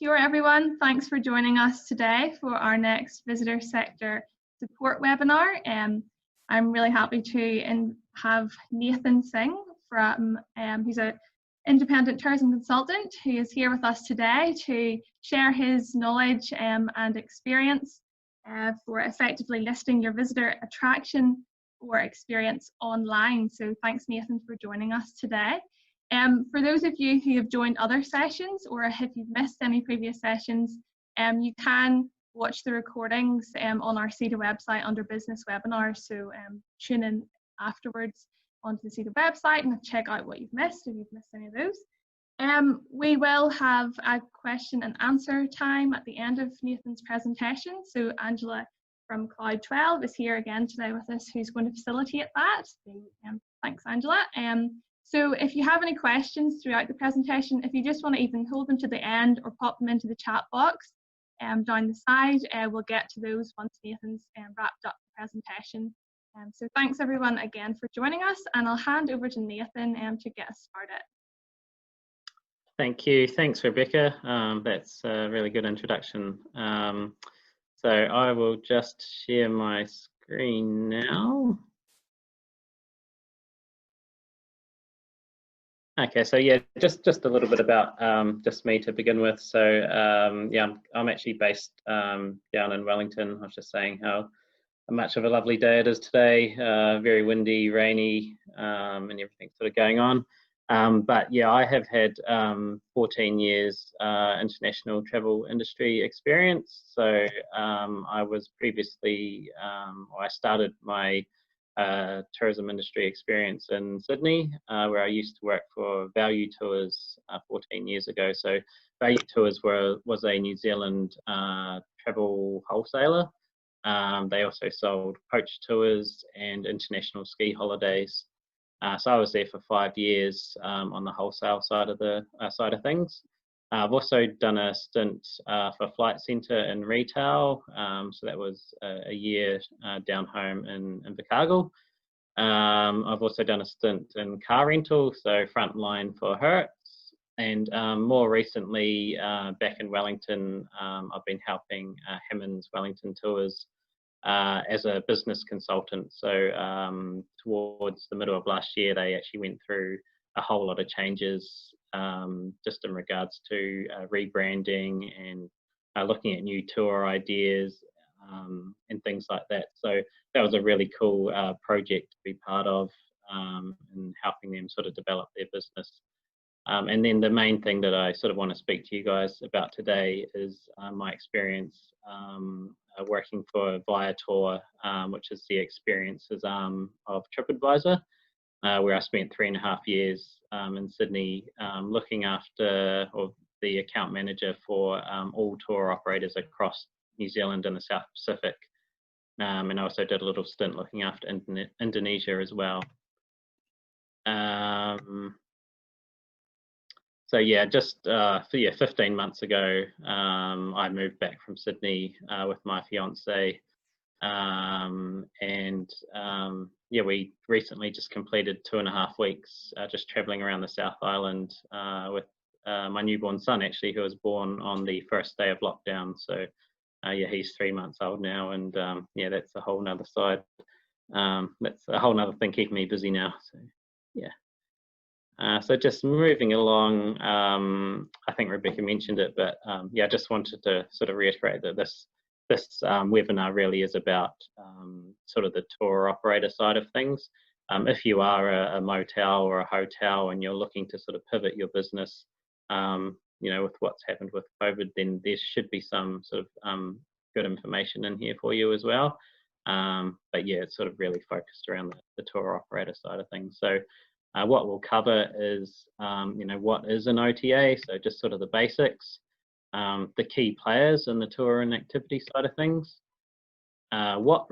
Kia ora everyone, thanks for joining us today for our next Visitor Sector Support webinar. I'm really happy to have Nathan Singh from, who's an independent tourism consultant who is here with us today to share his knowledge and experience for effectively listing your visitor attraction or experience online. So thanks Nathan for joining us today. For those of you who have joined other sessions or if you've missed any previous sessions, you can watch the recordings on our CETA website under business webinars. So tune in afterwards onto the CETA website and check out what you've missed if you've missed any of those. We will have a question and answer time at the end of Nathan's presentation. So Angela from Cloud 12 is here again today with us, who's going to facilitate that. So, thanks Angela. So if you have any questions throughout the presentation, if you just want to even hold them to the end or pop them into the chat box down the side, we'll get to those once Nathan's wrapped up the presentation. So thanks everyone again for joining us, and I'll hand over to Nathan to get us started. Thank you. Thanks, Rebecca. That's a really good introduction. So I will just share my screen now. Okay, so yeah, just a little bit about just me to begin with. So yeah, I'm actually based down in Wellington. I was just saying how much of a lovely day it is today. Very windy, rainy, and everything sort of going on. But yeah, I have had 14 years international travel industry experience. So I was previously, I started my tourism industry experience in Sydney, where I used to work for Value Tours 14 years ago. So Value Tours was a New Zealand travel wholesaler. They also sold coach tours and international ski holidays. So I was there for 5 years on the wholesale side of things. I've also done a stint for Flight Centre in retail, so that was a year down home in Invercargill. I've also done a stint in car rental, so frontline for Hertz, and more recently back in Wellington, I've been helping Hammond's Wellington Tours as a business consultant. So towards the middle of last year, they actually went through a whole lot of changes just in regards to rebranding and looking at new tour ideas and things like that. So that was a really cool project to be part of and helping them sort of develop their business. And then the main thing that I sort of want to speak to you guys about today is my experience working for Viator, which is the experiences arm of TripAdvisor, where I spent 3.5 years in Sydney looking after, or the account manager for all tour operators across New Zealand and the South Pacific. And I also did a little stint looking after Indonesia as well. So yeah, just 15 months ago, I moved back from Sydney with my fiance, and yeah, we recently just completed 2.5 weeks just traveling around the South Island with my newborn son, actually, who was born on the first day of lockdown. So yeah, he's 3 months old now, and yeah, that's a whole nother side. That's a whole nother thing keeping me busy now. So yeah. So just moving along, I think Rebecca mentioned it, but yeah, I just wanted to sort of reiterate that this webinar really is about sort of the tour operator side of things. If you are a motel or a hotel and you're looking to sort of pivot your business, you know, with what's happened with COVID, then there should be some sort of good information in here for you as well. But yeah, it's sort of really focused around the tour operator side of things. So what we'll cover is, you know, what is an OTA? So just sort of the basics, the key players in the tour and activity side of things, what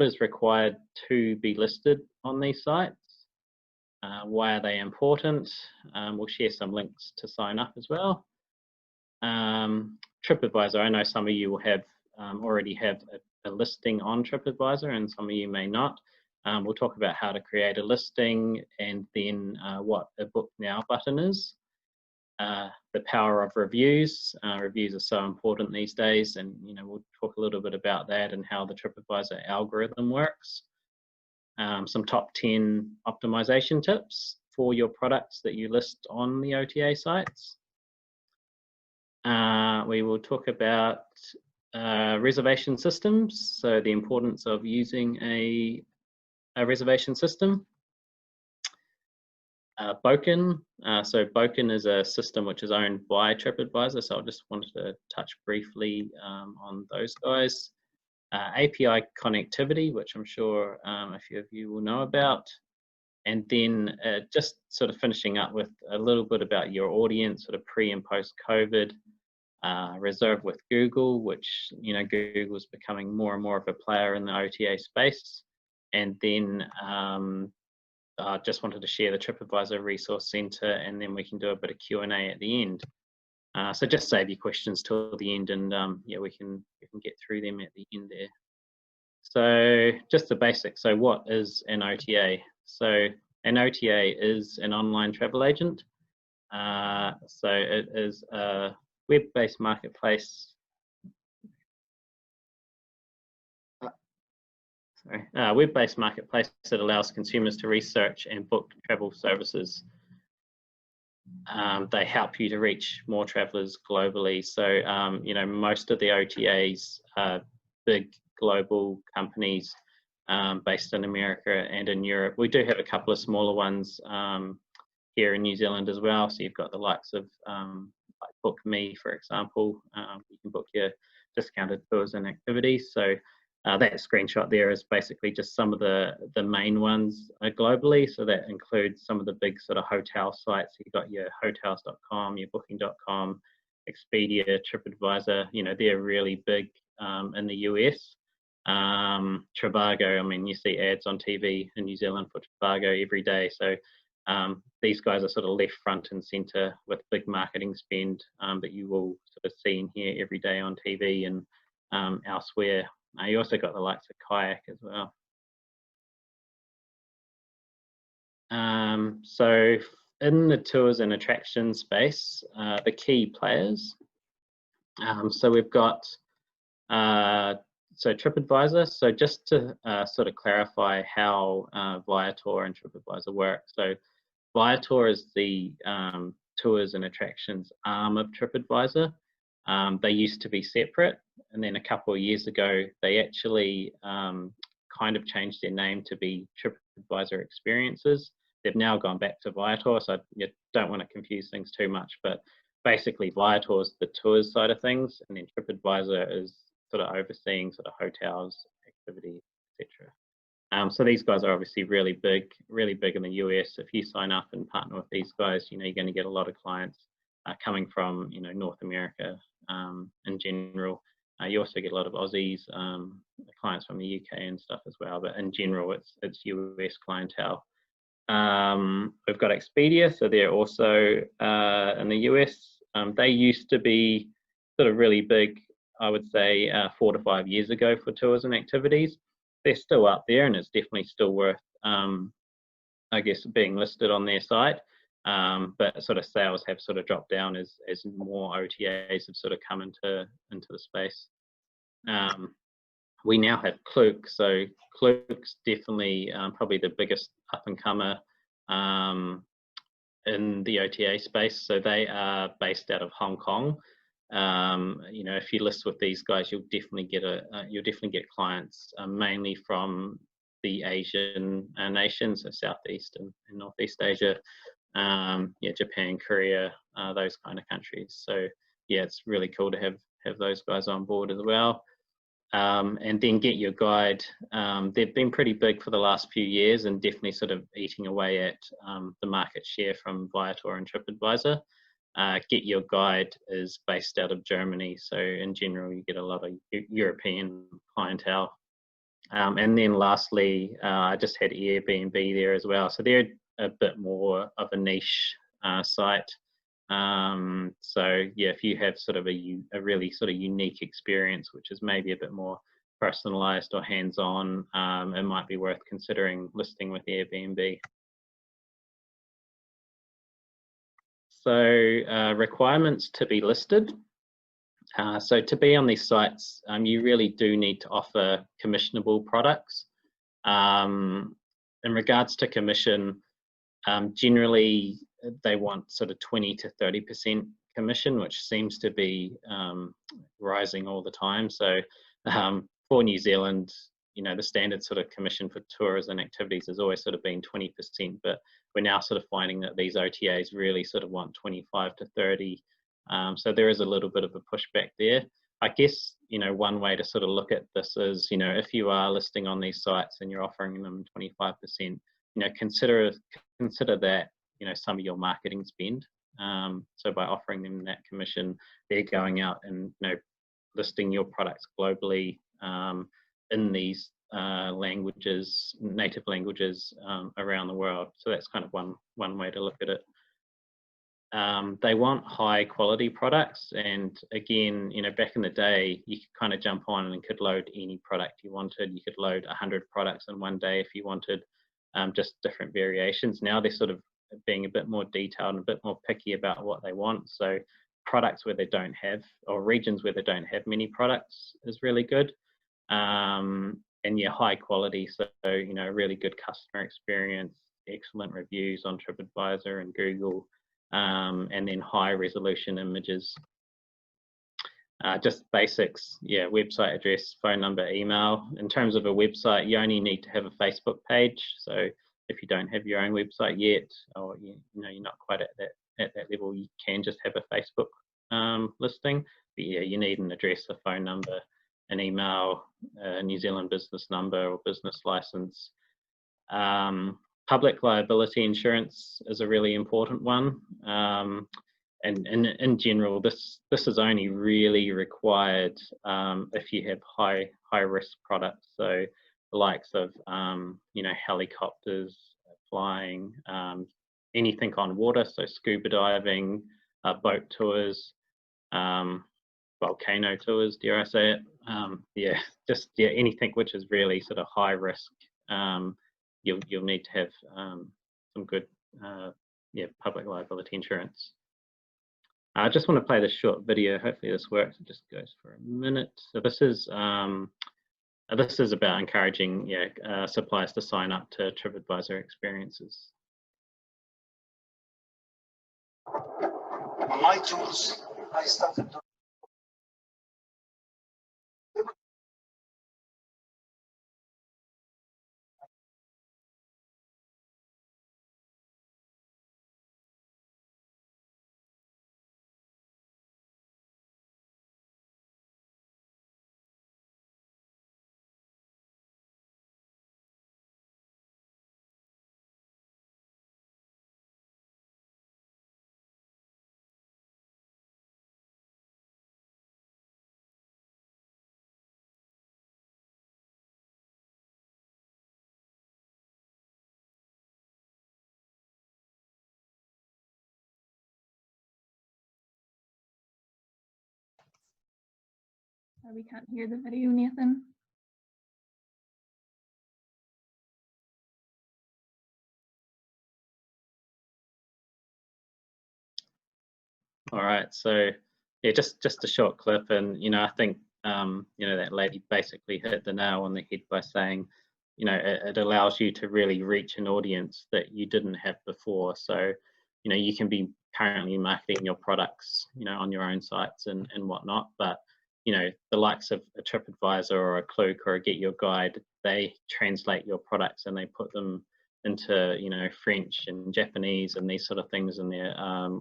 is required to be listed on these sites, why are they important? We'll share some links to sign up as well. TripAdvisor, I know some of you will have already have a listing on TripAdvisor and some of you may not. We'll talk about how to create a listing and then what a book now button is. the power of reviews. Reviews are so important these days, and we'll talk a little bit about that and how the TripAdvisor algorithm works. Some top 10 optimization tips for your products that you list on the OTA sites. We will talk about reservation systems, so the importance of using a reservation system. Booking. So Booking is a system which is owned by TripAdvisor, so I just wanted to touch briefly on those guys. API connectivity, which I'm sure a few of you will know about. And then just sort of finishing up with a little bit about your audience, sort of pre and post COVID. Reserve with Google, which Google's becoming more and more of a player in the OTA space. And then I just wanted to share the TripAdvisor Resource Center, and then we can do a bit of Q&A at the end. So just save your questions till the end, and yeah, we can get through them at the end there. So just the basics. So what is an OTA? So an OTA is an online travel agent. So it is a web-based marketplace. Web-based marketplace that allows consumers to research and book travel services. They help you to reach more travelers globally. So, most of the OTAs are big global companies based in America and in Europe. We do have a couple of smaller ones here in New Zealand as well. So you've got the likes of like Book Me, for example. You can book your discounted tours and activities. So that screenshot there is basically just some of the main ones globally. So that includes some of the big sort of hotel sites. You've got your hotels.com, your booking.com, Expedia, TripAdvisor. They're really big in the US. Trivago, I mean, you see ads on TV in New Zealand for Trivago every day. So these guys are sort of left, front and center with big marketing spend that you will sort of see in here every day on TV and elsewhere. You also got the likes of Kayak as well. So in the tours and attraction space, the key players. So we've got so TripAdvisor. So just to sort of clarify how Viator and TripAdvisor work. So Viator is the tours and attractions arm of TripAdvisor. They used to be separate, and then a couple of years ago, they actually kind of changed their name to be TripAdvisor Experiences. They've now gone back to Viator, so you don't want to confuse things too much, but basically Viator is the tours side of things, and then TripAdvisor is sort of overseeing sort of hotels, activities, etc. So these guys are obviously really big in the US. If you sign up and partner with these guys, you're going to get a lot of clients coming from North America in general. You also get a lot of Aussies, clients from the UK and stuff as well, but in general it's US clientele. We've got Expedia, so they're also in the US. They used to be sort of really big, I would say 4 to 5 years ago for tours and activities. They're still up there, and it's definitely still worth I guess being listed on their site. But sort of sales have sort of dropped down as more OTAs have sort of come into the space. We now have Klook. So Klook's definitely probably the biggest up and comer in the OTA space. So they are based out of Hong Kong. If you list with these guys, you'll definitely get clients mainly from the Asian nations, so Southeast and Northeast Asia. Japan, Korea, those kind of countries. So yeah, it's really cool to have those guys on board as well. And then Get Your Guide. They've been pretty big for the last few years and definitely sort of eating away at the market share from Viator and TripAdvisor. Get Your Guide is based out of Germany, so in general you get a lot of European clientele. And then lastly, I just had Airbnb there as well. So they're a bit more of a niche site. So yeah, if you have sort of a really sort of unique experience, which is maybe a bit more personalized or hands-on, it might be worth considering listing with Airbnb. So requirements to be listed. So to be on these sites, you really do need to offer commissionable products. In regards to commission, generally they want sort of 20 to 30% commission, which seems to be rising all the time. So for New Zealand, the standard sort of commission for tours and activities has always sort of been 20%, but we're now sort of finding that these OTAs really sort of want 25 to 30. So there is a little bit of a pushback there. I guess, one way to sort of look at this is, if you are listing on these sites and you're offering them 25%, consider that, some of your marketing spend. So by offering them that commission, they're going out and, listing your products globally in these languages, native languages around the world. So that's kind of one way to look at it. They want high quality products, and again, back in the day, you could kind of jump on and could load any product you wanted. You could load 100 products in one day if you wanted, just different variations. Now they're sort of being a bit more detailed and a bit more picky about what they want. So products where they don't have, or regions where they don't have many products is really good. And yeah, high quality. So, really good customer experience, excellent reviews on TripAdvisor and Google. And then high resolution images. Just basics, yeah, website address, phone number, email. In terms of a website, you only need to have a Facebook page. So if you don't have your own website yet, or you're not quite at that level, you can just have a Facebook listing. But yeah, you need an address, a phone number, an email, a New Zealand business number or business license. Public liability insurance is a really important one, and in general, this is only really required if you have high risk products. So the likes of helicopters, flying, anything on water, so scuba diving, boat tours, volcano tours, dare I say it? Anything which is really sort of high risk. You'll need to have some good public liability insurance. I just want to play this short video. Hopefully this works. It just goes for a minute. So this is about encouraging suppliers to sign up to TripAdvisor experiences. On my tools, I started to We can't hear the video, Nathan. All right, so yeah, just a short clip, and I think that lady basically hit the nail on the head by saying, it allows you to really reach an audience that you didn't have before. So you can be currently marketing your products on your own sites and whatnot, but the likes of a TripAdvisor or a Klook or a Get Your Guide, they translate your products and they put them into French and Japanese and these sort of things, and they're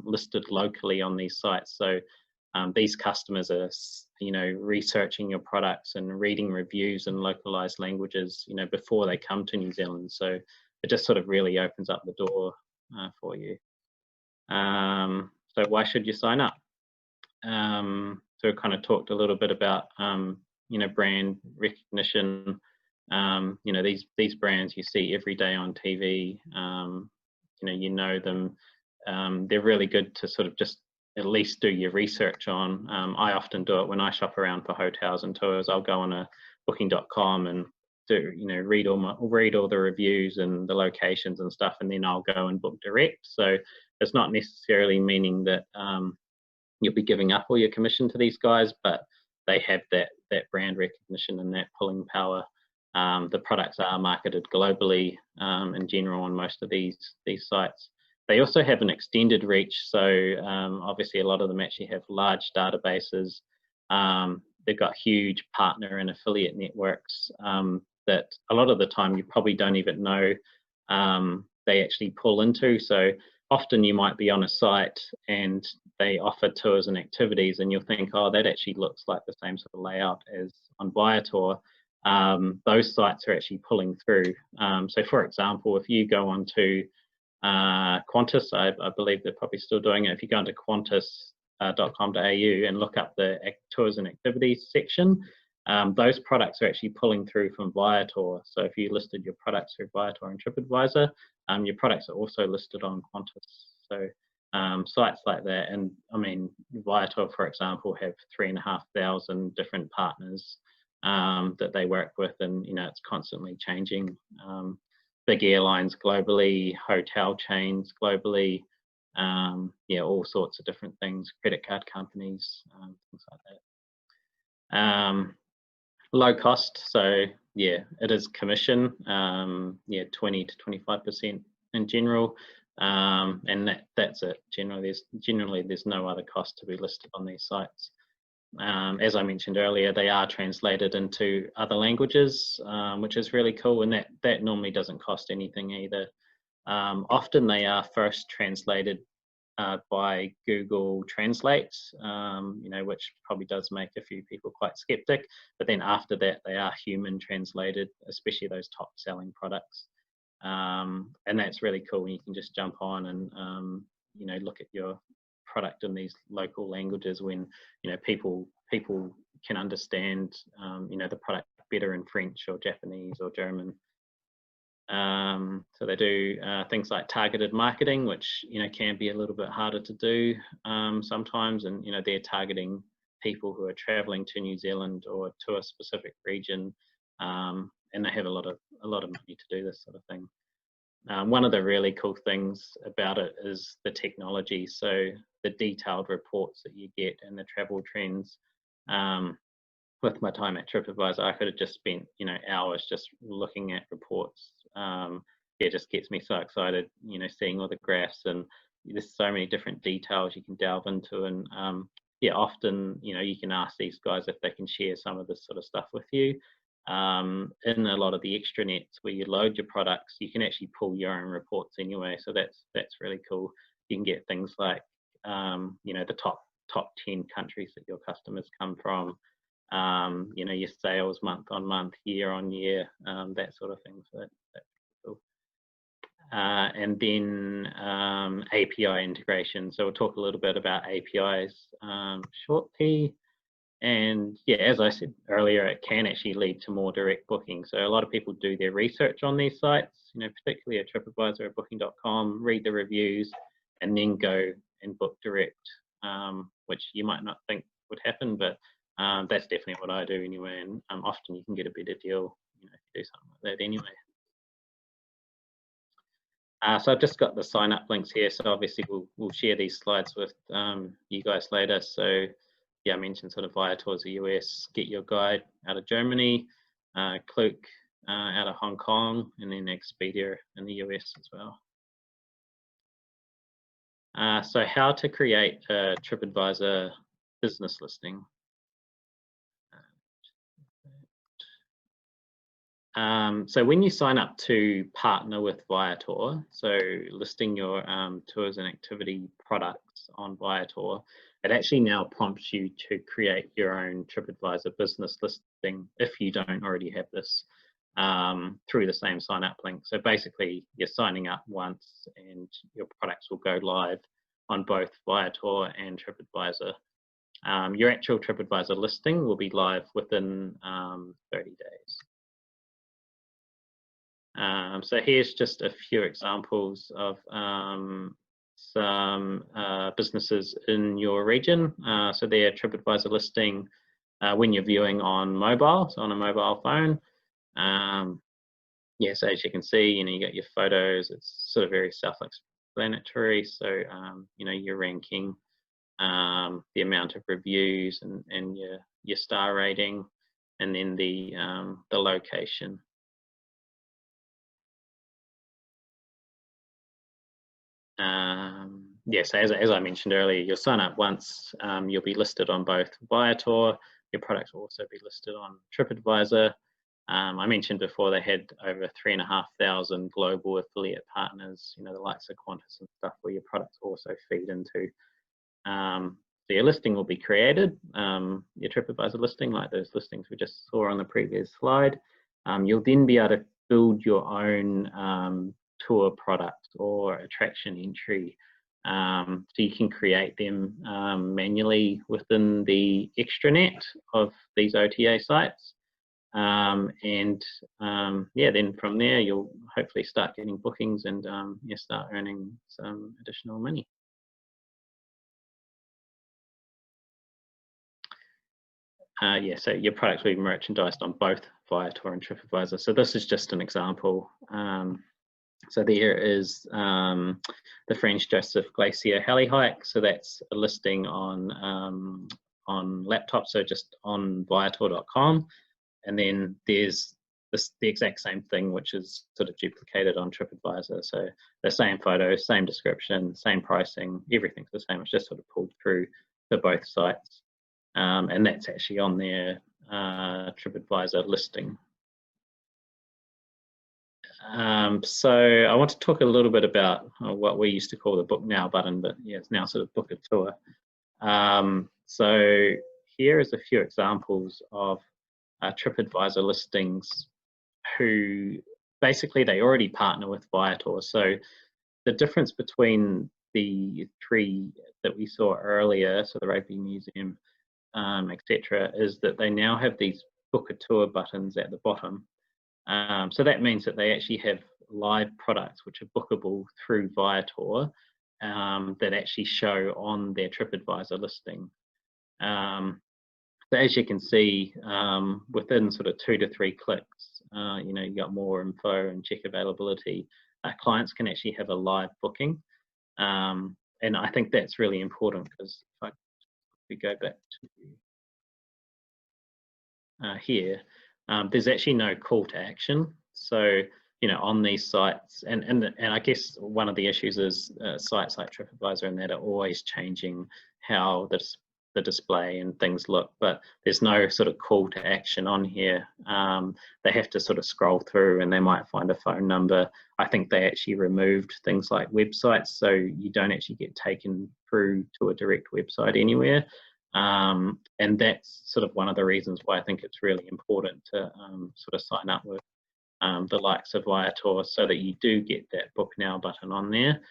listed locally on these sites. So these customers are researching your products and reading reviews in localized languages before they come to New Zealand. So it just sort of really opens up the door for you. So why should you sign up? So we kind of talked a little bit about brand recognition. These brands you see every day on TV, know them. They're really good to sort of just at least do your research on. I often do it when I shop around for hotels and tours. I'll go on a booking.com and read all the reviews and the locations and stuff, and then I'll go and book direct. So It's not necessarily meaning that you'll be giving up all your commission to these guys, but they have that brand recognition and that pulling power. The products are marketed globally in general on most of these sites. They also have an extended reach, so obviously a lot of them actually have large databases. They've got huge partner and affiliate networks that a lot of the time you probably don't even know they actually pull into. So often you might be on a site and they offer tours and activities and you'll think, oh, that actually looks like the same sort of layout as on Viator. Those sites are actually pulling through. So for example, if you go onto Qantas, I believe they're probably still doing it. If you go into qantas.com.au and look up the tours and activities section, those products are actually pulling through from Viator. So if you listed your products through Viator and TripAdvisor, your products are also listed on Qantas. So sites like that, and I mean, Viator, for example, have 3,500 different partners that they work with, and you know, it's constantly changing. Big airlines globally, hotel chains globally, yeah, all sorts of different things, credit card companies, things like that. Low cost, so yeah, it is commission, yeah, 20 to 25% in general, and that's it. Generally there's no other cost to be listed on these sites. As I mentioned earlier, they are translated into other languages, which is really cool, and that normally doesn't cost anything either. Often they are first translated by Google Translate, you know, which probably does make a few people quite skeptic, but then after that they are human translated, especially those top selling products, and that's really cool when you can just jump on and you know, look at your product in these local languages when, you know, people can understand you know, the product better in French or Japanese or German. So they do things like targeted marketing, which, you know, can be a little bit harder to do sometimes, and you know, they're targeting people who are traveling to New Zealand or to a specific region, and they have a lot of money to do this sort of thing. One of the really cool things about it is the technology, so the detailed reports that you get and the travel trends. With my time at TripAdvisor, I could have just spent, you know, hours just looking at reports. It just gets me so excited, you know, seeing all the graphs, and there's so many different details you can delve into. And yeah, often, you know, you can ask these guys if they can share some of this sort of stuff with you. In a lot of the extranets where you load your products, you can actually pull your own reports anyway. So that's really cool. You can get things like, you know, the top 10 countries that your customers come from. You know, your sales month on month, year on year, that sort of thing. So that's cool. And then API integration. So we'll talk a little bit about APIs shortly. And yeah, as I said earlier, it can actually lead to more direct booking. So a lot of people do their research on these sites, you know, particularly at TripAdvisor or Booking.com, read the reviews, and then go and book direct, which you might not think would happen, but that's definitely what I do anyway, and often you can get a better deal, you know, if you do something like that anyway. So I've just got the sign up links here, so obviously we'll share these slides with you guys later. So yeah, I mentioned sort of Viator's the US, Get Your Guide out of Germany, Klook out of Hong Kong, and then Expedia in the US as well. So how to create a TripAdvisor business listing. So when you sign up to partner with Viator, so listing your tours and activity products on Viator, it actually now prompts you to create your own TripAdvisor business listing if you don't already have this through the same sign up link. So basically you're signing up once and your products will go live on both Viator and TripAdvisor. Your actual TripAdvisor listing will be live within 30 days. So here's just a few examples of some businesses in your region. So their TripAdvisor listing when you're viewing on mobile, so on a mobile phone. Yes, as you can see, you know, you got your photos. It's sort of very self-explanatory. So you know, your ranking, the amount of reviews, and your star rating, and then the location. Yeah, so as I mentioned earlier, you'll sign up once, you'll be listed on both Viator, your product will also be listed on TripAdvisor. I mentioned before they had over 3,500 global affiliate partners, you know, the likes of Qantas and stuff, where your products also feed into. So your listing will be created, your TripAdvisor listing, like those listings we just saw on the previous slide. You'll then be able to build your own tour product or attraction entry. So you can create them manually within the extranet of these OTA sites. Yeah, then from there you'll hopefully start getting bookings and you start earning some additional money. Yeah, so your products will be merchandised on both Viator and TripAdvisor. So this is just an example. So there is the French Joseph Glacier Heli Hike. So that's a listing on laptop, so just on Viator.com. And then there's the exact same thing, which is sort of duplicated on TripAdvisor. So the same photos, same description, same pricing, everything's the same. It's just sort of pulled through to both sites. And that's actually on their TripAdvisor listing. So I want to talk a little bit about what we used to call the Book Now button, but yeah, it's now sort of Book a Tour. So here is a few examples of TripAdvisor listings who basically they already partner with Viator. So the difference between the three that we saw earlier, so the Rugby Museum, etc., is that they now have these Book a Tour buttons at the bottom. So that means that they actually have live products which are bookable through Viator that actually show on their TripAdvisor listing. So as you can see, within sort of 2 to 3 clicks, you know, you got more info and check availability. Clients can actually have a live booking, and I think that's really important because if we go back to here, there's actually no call to action. So you know, on these sites, and I guess one of the issues is sites like TripAdvisor and that are always changing how the display and things look, but there's no sort of call to action on here. They have to sort of scroll through and they might find a phone number. I think they actually removed things like websites, so you don't actually get taken through to a direct website anywhere. And that's sort of one of the reasons why I think it's really important to sort of sign up with the likes of Viator, so that you do get that Book Now button on there.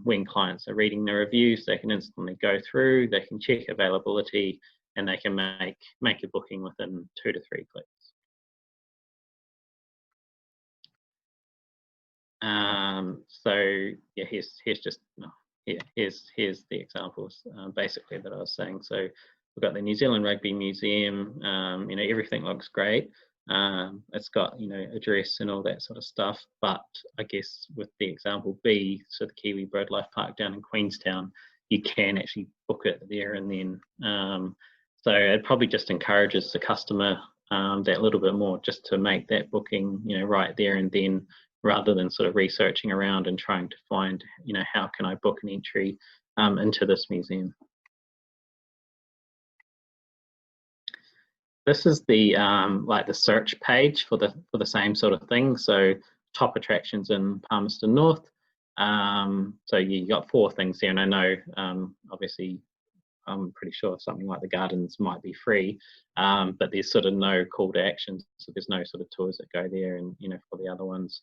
When clients are reading the reviews, they can instantly go through, they can check availability, and they can make a booking within 2 to 3 clicks. So yeah, here's just here's the examples basically that I was saying. So we've got the New Zealand Rugby Museum. You know, everything looks great. It's got, you know, address and all that sort of stuff, but I guess with the example B, so the Kiwi Birdlife Park down in Queenstown, you can actually book it there and then. So it probably just encourages the customer that little bit more, just to make that booking, you know, right there and then, rather than sort of researching around and trying to find, you know, how can I book an entry into this museum. This is the like the search page for the same sort of thing. So top attractions in Palmerston North. So you got 4 things here, and I know obviously I'm pretty sure something like the gardens might be free, but there's sort of no call to action. So there's no sort of tours that go there, and you know, for the other ones.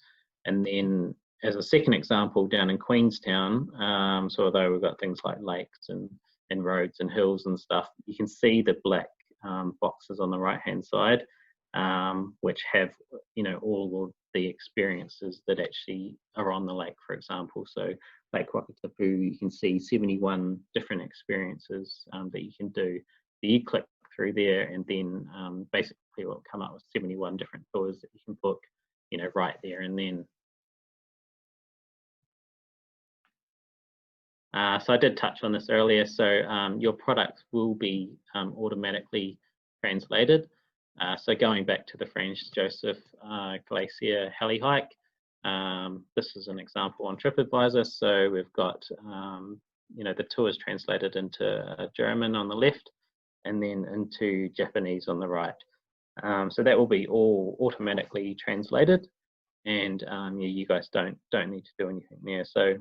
And then as a second example, down in Queenstown, so although we've got things like lakes and roads and hills and stuff, you can see the black boxes on the right hand side, which have, you know, all of the experiences that actually are on the lake, for example. So Lake Wakatipu, you can see 71 different experiences that you can do. So you click through there, and then basically it will come up with 71 different tours that you can book, you know, right there and then. So I did touch on this earlier. So your products will be automatically translated. So going back to the Franz Josef Glacier heli hike, this is an example on TripAdvisor. So we've got, the tour is translated into German on the left and then into Japanese on the right. So that will be all automatically translated, and you guys don't need to do anything there. So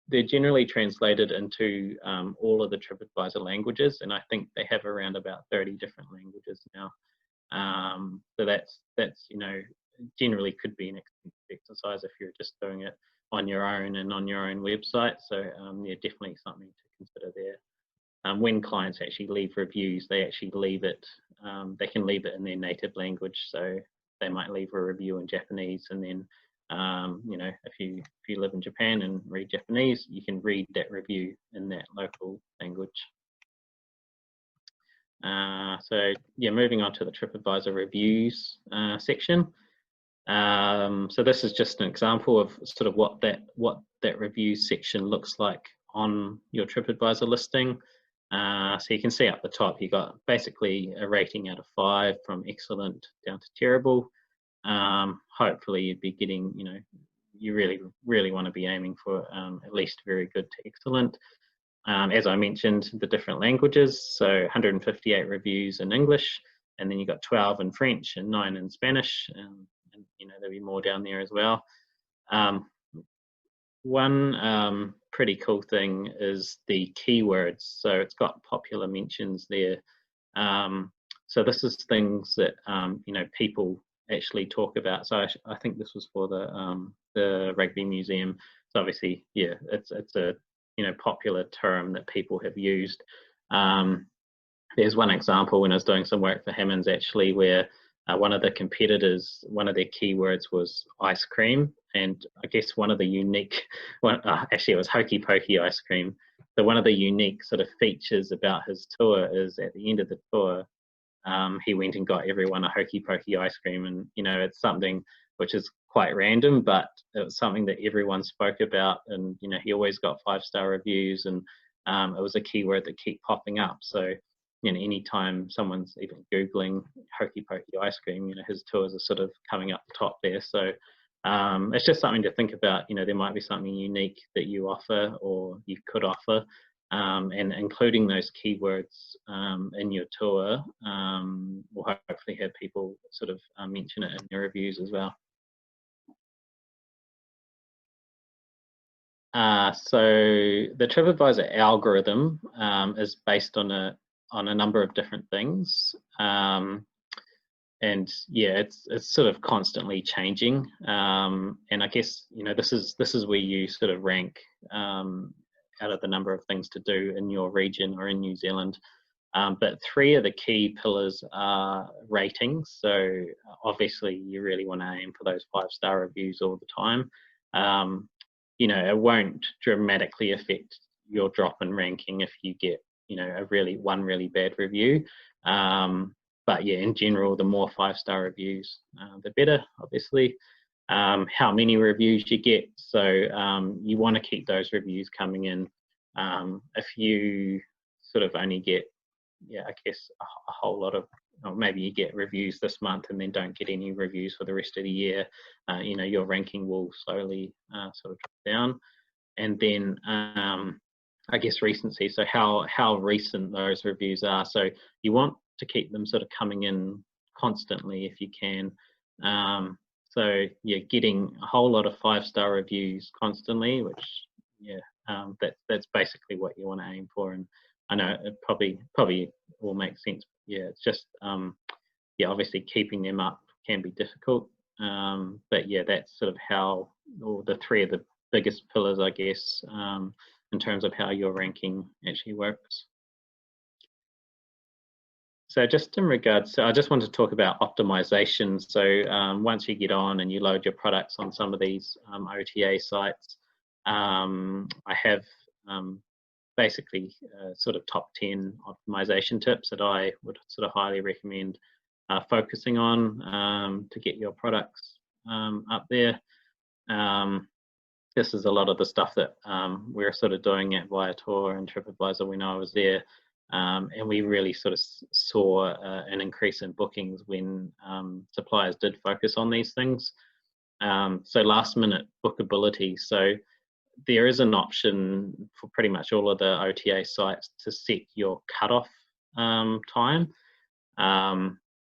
they're generally translated into all of the TripAdvisor languages, and I think they have around about 30 different languages now. So that's generally could be an exercise if you're just doing it on your own and on your own website. So yeah, definitely something to consider there. When clients actually leave reviews, they actually leave it. They can leave it in their native language. So they might leave a review in Japanese, and then if you live in Japan and read Japanese, you can read that review in that local language. So yeah, moving on to the TripAdvisor reviews section. So this is just an example of sort of what that review section looks like on your TripAdvisor listing. So you can see up the top, you got basically a rating out of 5 from excellent down to terrible. Hopefully you'd be getting, you really want to be aiming for at least very good to excellent. As I mentioned, the different languages, so 158 reviews in English, and then you got 12 in French and 9 in Spanish, and there'll be more down there as well. One pretty cool thing is the keywords. So it's got popular mentions there. So this is things that people actually talk about. So I think this was for the Rugby Museum. So obviously, yeah, it's a popular term that people have used. There's one example when I was doing some work for Hammonds actually, where one of the competitors, one of their keywords was ice cream, and I guess one of the unique, actually it was hokey pokey ice cream. So one of the unique sort of features about his tour is at the end of the tour, he went and got everyone a hokey pokey ice cream, and it's something which is quite random, but it was something that everyone spoke about, and he always got 5-star reviews, and it was a keyword that kept popping up. So anytime someone's even Googling hokey pokey ice cream, his tours are sort of coming up the top there. So it's just something to think about. There might be something unique that you offer or you could offer, and including those keywords in your tour will hopefully have people sort of mention it in your reviews as well. So the TripAdvisor algorithm is based on a number of different things, and yeah, it's sort of constantly changing. And I guess this is where you sort of rank out of the number of things to do in your region or in New Zealand. But 3 of the key pillars are ratings. So obviously you really want to aim for those 5-star reviews all the time. It won't dramatically affect your drop in ranking if you get one really bad review. But yeah, in general, the more 5-star reviews, the better, obviously. How many reviews you get. So you want to keep those reviews coming in. If you sort of only get, I guess a whole lot of, or maybe you get reviews this month and then don't get any reviews for the rest of the year, your ranking will slowly sort of drop down. And then I guess recency, so how recent those reviews are. So you want to keep them sort of coming in constantly if you can. So yeah, getting a whole lot of 5-star reviews constantly, which that's basically what you want to aim for. And I know it probably will make sense. Yeah, it's just obviously keeping them up can be difficult. But yeah, that's sort of how, or the 3 of the biggest pillars, I guess, in terms of how your ranking actually works. So just in regards, so I just want to talk about optimization. So once you get on and you load your products on some of these OTA sites, I have basically sort of top 10 optimization tips that I would sort of highly recommend focusing on to get your products up there. this is a lot of the stuff that we're sort of doing at Viator and TripAdvisor when I was there. And we really sort of saw an increase in bookings when suppliers did focus on these things. So last minute bookability. So there is an option for pretty much all of the OTA sites to set your cutoff time.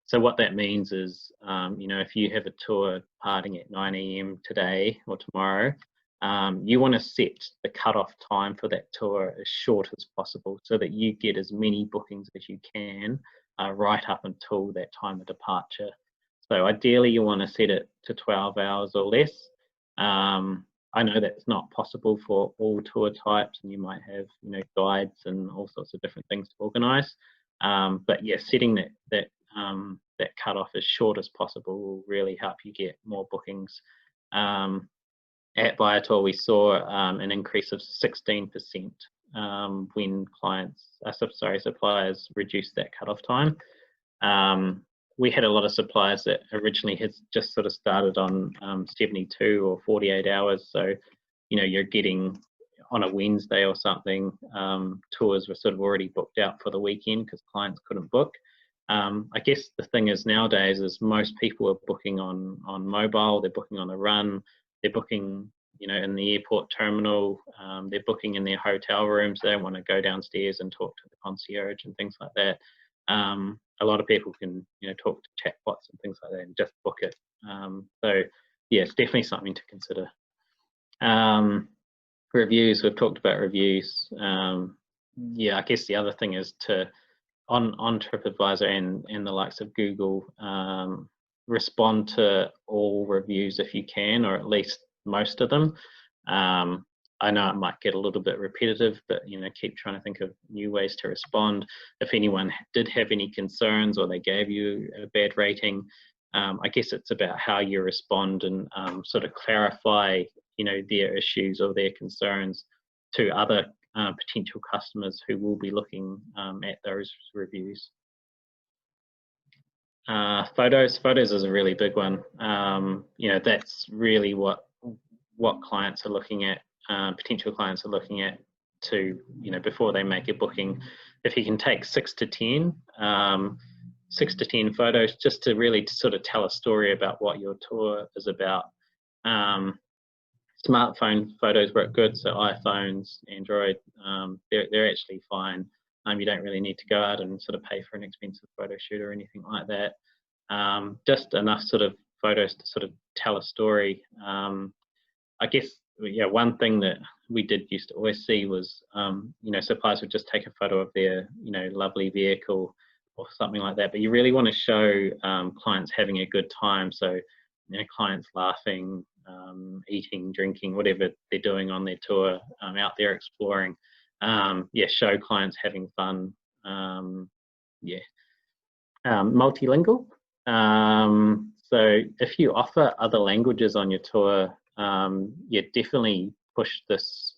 So what that means is, you know, if you have a tour parting at 9 AM today or tomorrow, you want to set the cutoff time for that tour as short as possible so that you get as many bookings as you can right up until that time of departure. So ideally you want to set it to 12 hours or less. I know that's not possible for all tour types, and you might have, you know, guides and all sorts of different things to organise. But yeah, setting that cutoff as short as possible will really help you get more bookings. At Viator, we saw an increase of 16% when suppliers reduced that cutoff time. We had a lot of suppliers that originally had just sort of started on 72 or 48 hours. So, you know, you're getting on a Wednesday or something, tours were sort of already booked out for the weekend because clients couldn't book. I guess the thing is nowadays is most people are booking on mobile, they're booking on the run, they're booking, you know, in the airport terminal, they're booking in their hotel rooms, they don't want to go downstairs and talk to the concierge and things like that. A lot of people can, you know, talk to chatbots and things like that and just book it. So yeah, it's definitely something to consider. Reviews, we've talked about reviews. Yeah, I guess the other thing is to, on TripAdvisor and the likes of Google, respond to all reviews if you can, or at least most of them. I know it might get a little bit repetitive, but, you know, keep trying to think of new ways to respond. If anyone did have any concerns or they gave you a bad rating, I guess it's about how you respond and sort of clarify, you know, their issues or their concerns to other potential customers who will be looking at those reviews. Photos is a really big one. You know, that's really what clients are looking at, potential clients are looking at to, you know, before they make a booking. If you can take 6 to 10 photos just to really sort of tell a story about what your tour is about. Smartphone photos work good, so iPhones, Android, they're actually fine. You don't really need to go out and sort of pay for an expensive photo shoot or anything like that. Just enough sort of photos to sort of tell a story. I guess, yeah, one thing that we did used to always see was, you know, suppliers would just take a photo of their, you know, lovely vehicle or something like that, but you really want to show clients having a good time. So, you know, clients laughing, eating, drinking, whatever they're doing on their tour, out there exploring. Yeah, show clients having fun. Yeah, multilingual. So if you offer other languages on your tour, yeah, definitely push this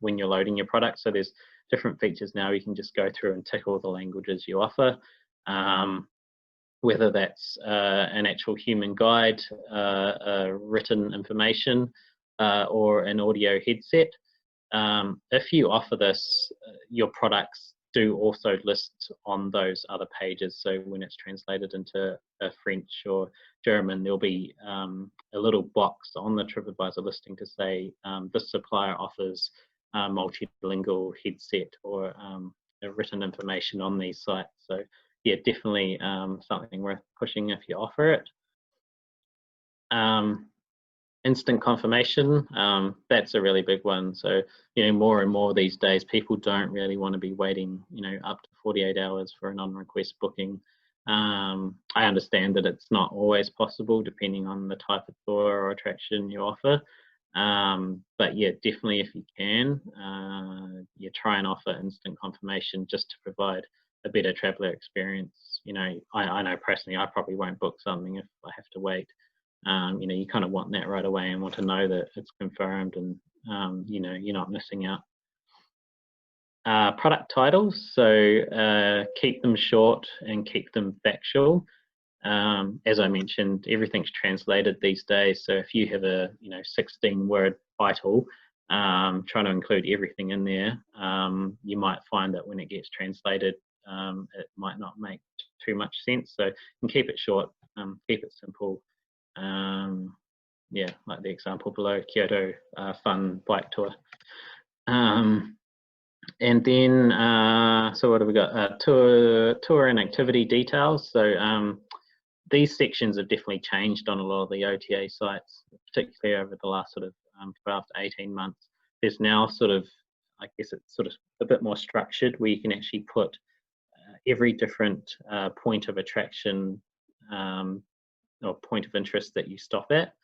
when you're loading your product. So there's different features now. You can just go through and tick all the languages you offer, whether that's an actual human guide, written information, or an audio headset. If you offer this, your products do also list on those other pages. So when it's translated into French or German, there'll be a little box on the TripAdvisor listing to say this supplier offers multilingual headset or written information on these sites. So yeah, definitely something worth pushing if you offer it. Instant confirmation, that's a really big one. So, you know, more and more these days, people don't really want to be waiting, you know, up to 48 hours for an on-request booking. I understand that it's not always possible depending on the type of tour or attraction you offer. But yeah, definitely if you can, you try and offer instant confirmation just to provide a better traveler experience. You know, I know personally, I probably won't book something if I have to wait. You know, you kind of want that right away and want to know that it's confirmed and, you know, you're not missing out. Product titles, so keep them short and keep them factual. As I mentioned, everything's translated these days. So if you have a 16-word title, trying to include everything in there, you might find that when it gets translated, it might not make too much sense. So you can keep it short, keep it simple. Yeah, like the example below, Kyoto fun bike tour. And then, so what have we got? Tour and activity details. So these sections have definitely changed on a lot of the OTA sites, particularly over the last sort of 12 to 18 months. There's now sort of, I guess it's sort of a bit more structured, where you can actually put every different point of attraction or point of interest that you stop at.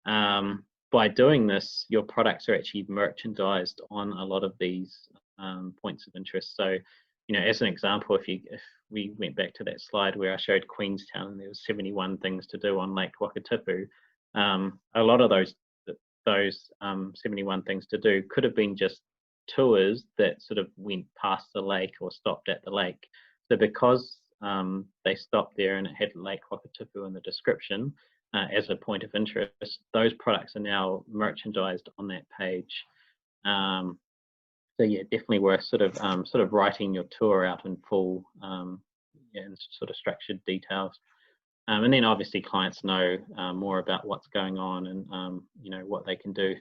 By doing this, your products are actually merchandised on a lot of these points of interest. So, as an example, if we went back to that slide where I showed Queenstown and there was 71 things to do on Lake Wakatipu, a lot of those 71 things to do could have been just tours that sort of went past the lake or stopped at the lake. So because they stopped there and it had Lake Wakatipu in the description as a point of interest, those products are now merchandised on that page. So yeah, definitely worth sort of writing your tour out in full, in sort of structured details. And then obviously clients know more about what's going on and what they can do.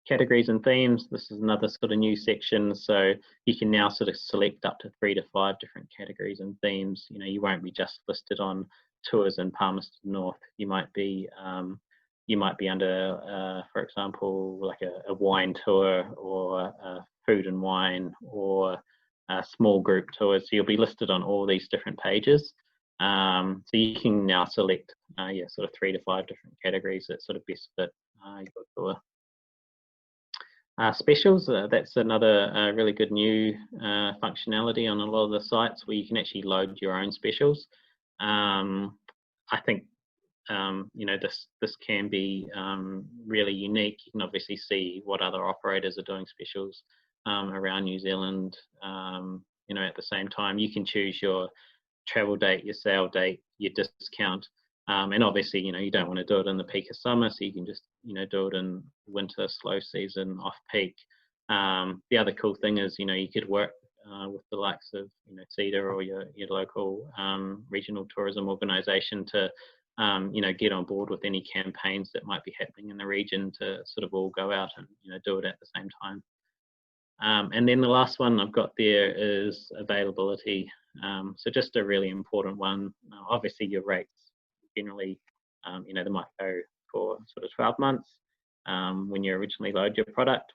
Categories and themes, this is another sort of new section. So you can now sort of select up to 3 to 5 different categories and themes. You won't be just listed on tours in Palmerston North. You might be under, for example, like a wine tour or a food and wine or a small group tour. So you'll be listed on all these different pages. So you can now select, sort of 3 to 5 different categories that sort of best fit your tour. Specials, that's another really good new functionality on a lot of the sites where you can actually load your own specials. I think this can be really unique. You can obviously see what other operators are doing specials around New Zealand. At the same time, you can choose your travel date, your sale date, your discount. And obviously, you don't want to do it in the peak of summer, so you can just, do it in winter, slow season, off peak. The other cool thing is, you could work with the likes of, CEDA or your local regional tourism organisation to, get on board with any campaigns that might be happening in the region to sort of all go out and, do it at the same time. And then the last one I've got there is availability. So just a really important one. Obviously, your rates generally, they might go for sort of 12 months when you originally load your product.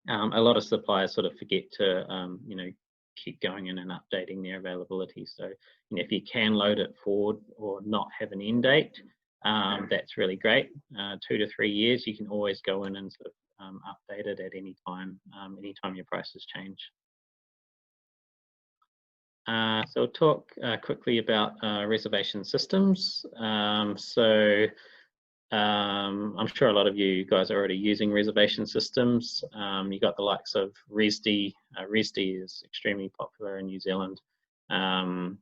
A lot of suppliers sort of forget to, keep going in and updating their availability. So, if you can load it forward or not have an end date, that's really great. 2 to 3 years, you can always go in and sort of update it at any time your prices change. So we'll talk quickly about reservation systems. I'm sure a lot of you guys are already using reservation systems. You got the likes of Resdi. Resdi is extremely popular in New Zealand. From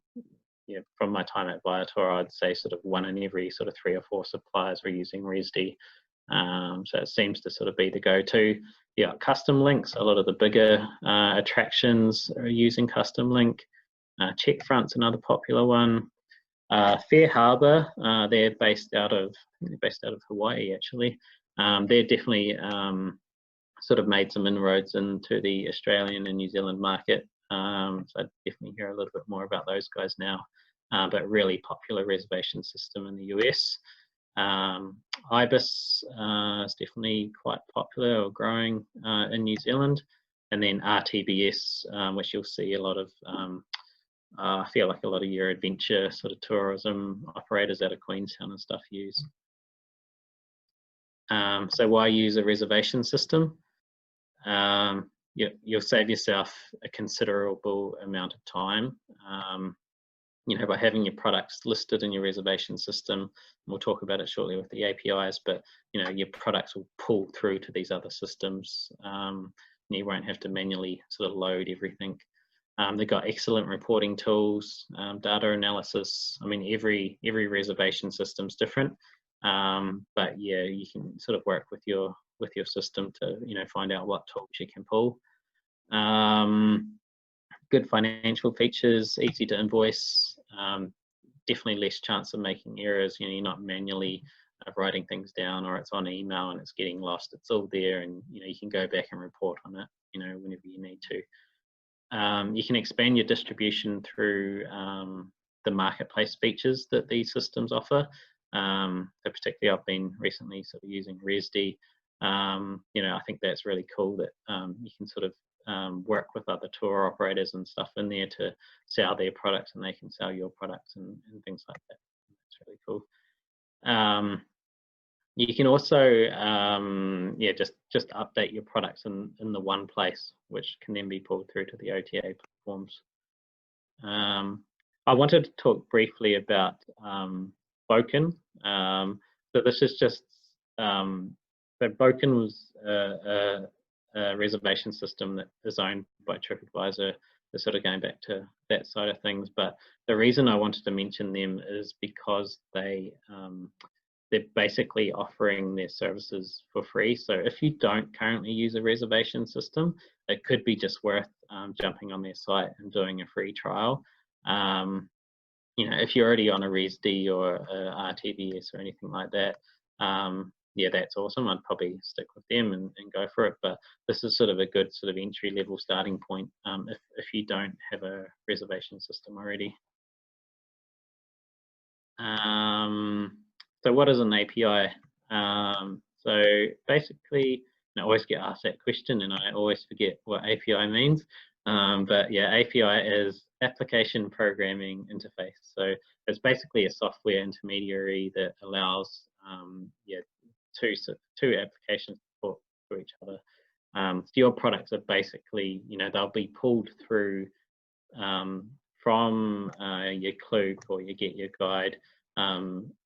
my time at Viator, I'd say sort of 1 in every sort of 3 or 4 suppliers were using Resdi. So it seems to sort of be the go-to. Yeah, custom links. A lot of the bigger attractions are using custom link. Checkfront's another popular one. Fair Harbour, they're based out of Hawaii actually. They're definitely sort of made some inroads into the Australian and New Zealand market. So I'd definitely hear a little bit more about those guys now. But really popular reservation system in the US. Ibis is definitely quite popular or growing in New Zealand. And then RTBS, which you'll see a lot of I feel like a lot of your adventure sort of tourism operators out of Queenstown and stuff use. So why use a reservation system? You'll save yourself a considerable amount of time. By having your products listed in your reservation system. We'll talk about it shortly with the APIs, but your products will pull through to these other systems. You won't have to manually sort of load everything. They've got excellent reporting tools, data analysis. I mean, every reservation system's different, but yeah, you can sort of work with your system to find out what tools you can pull. Good financial features, easy to invoice. Definitely less chance of making errors. You're not manually writing things down, or it's on email and it's getting lost. It's all there, and you can go back and report on it whenever you need to. You can expand your distribution through the marketplace features that these systems offer. So particularly, I've been recently sort of using Resd. I think that's really cool that you can sort of work with other tour operators and stuff in there to sell their products, and they can sell your products and things like that. That's really cool. You can also just update your products in the one place, which can then be pulled through to the OTA platforms. I wanted to talk briefly about Boken. So this is just so Boken was a reservation system that is owned by TripAdvisor. They're sort of going back to that side of things, but the reason I wanted to mention them is because they're basically offering their services for free. So if you don't currently use a reservation system, it could be just worth jumping on their site and doing a free trial. If you're already on a Resd or a RTVS or anything like that, yeah, that's awesome. I'd probably stick with them and go for it. But this is sort of a good sort of entry level starting point if you don't have a reservation system already. So what is an API? So basically, I always get asked that question and I always forget what API means. But yeah, API is Application Programming Interface. So it's basically a software intermediary that allows two applications to talk to each other. So your products are basically, they'll be pulled through from your Klook or your Get Your Guide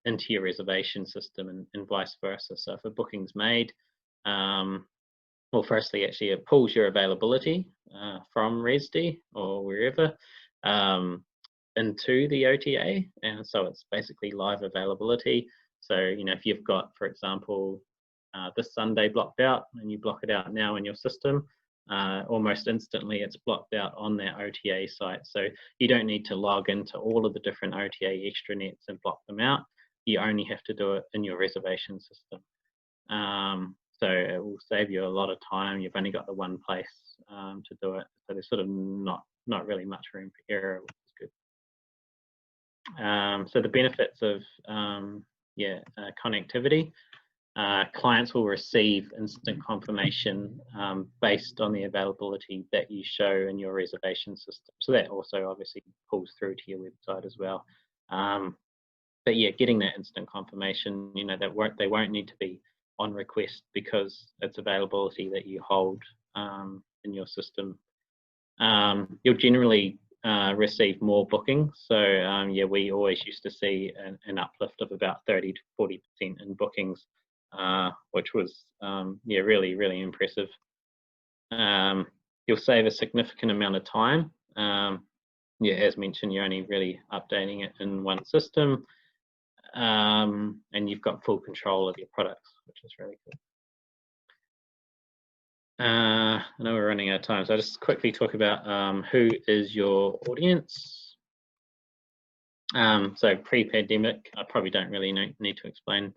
into your reservation system and vice versa. So if a booking's made, well, firstly, actually, it pulls your availability from Resd or wherever into the OTA, and so it's basically live availability. So, if you've got, for example, this Sunday blocked out and you block it out now in your system, almost instantly it's blocked out on that OTA site. So you don't need to log into all of the different OTA extranets and block them out. You only have to do it in your reservation system. So it will save you a lot of time. You've only got the one place to do it. So there's sort of not really much room for error, which is good. So the benefits of connectivity. Clients will receive instant confirmation based on the availability that you show in your reservation system. So that also obviously pulls through to your website as well. But yeah, getting that instant confirmation, they won't need to be on request because it's availability that you hold in your system. You'll generally receive more bookings. So we always used to see an uplift of about 30 to 40% in bookings, which was really, really impressive. You'll save a significant amount of time. As mentioned, you're only really updating it in one system, and you've got full control of your products, which is really cool. I know we're running out of time, so I'll just quickly talk about who is your audience. So pre-pandemic, I probably don't really need to explain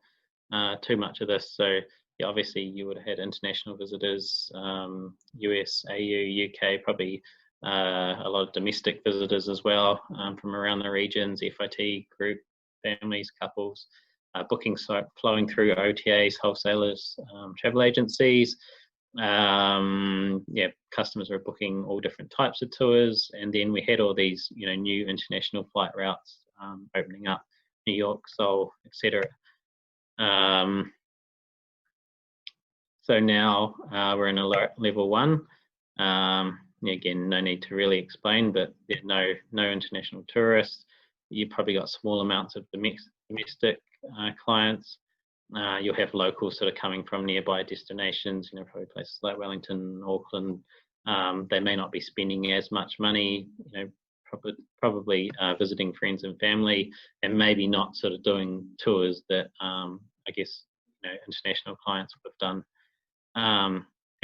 too much of this. So yeah, obviously you would have had international visitors, US, AU, UK, probably a lot of domestic visitors as well from around the regions, FIT, group, families, couples, bookings flowing through OTAs, wholesalers, travel agencies. Customers were booking all different types of tours, and then we had all these new international flight routes opening up, New York, Seoul, etc. So now we're in alert level 1. Again, no need to really explain, but there's no international tourists. You've probably got small amounts of domestic clients. You'll have locals sort of coming from nearby destinations, probably places like Wellington, Auckland, they may not be spending as much money, probably visiting friends and family, and maybe not sort of doing tours that I guess international clients would have done.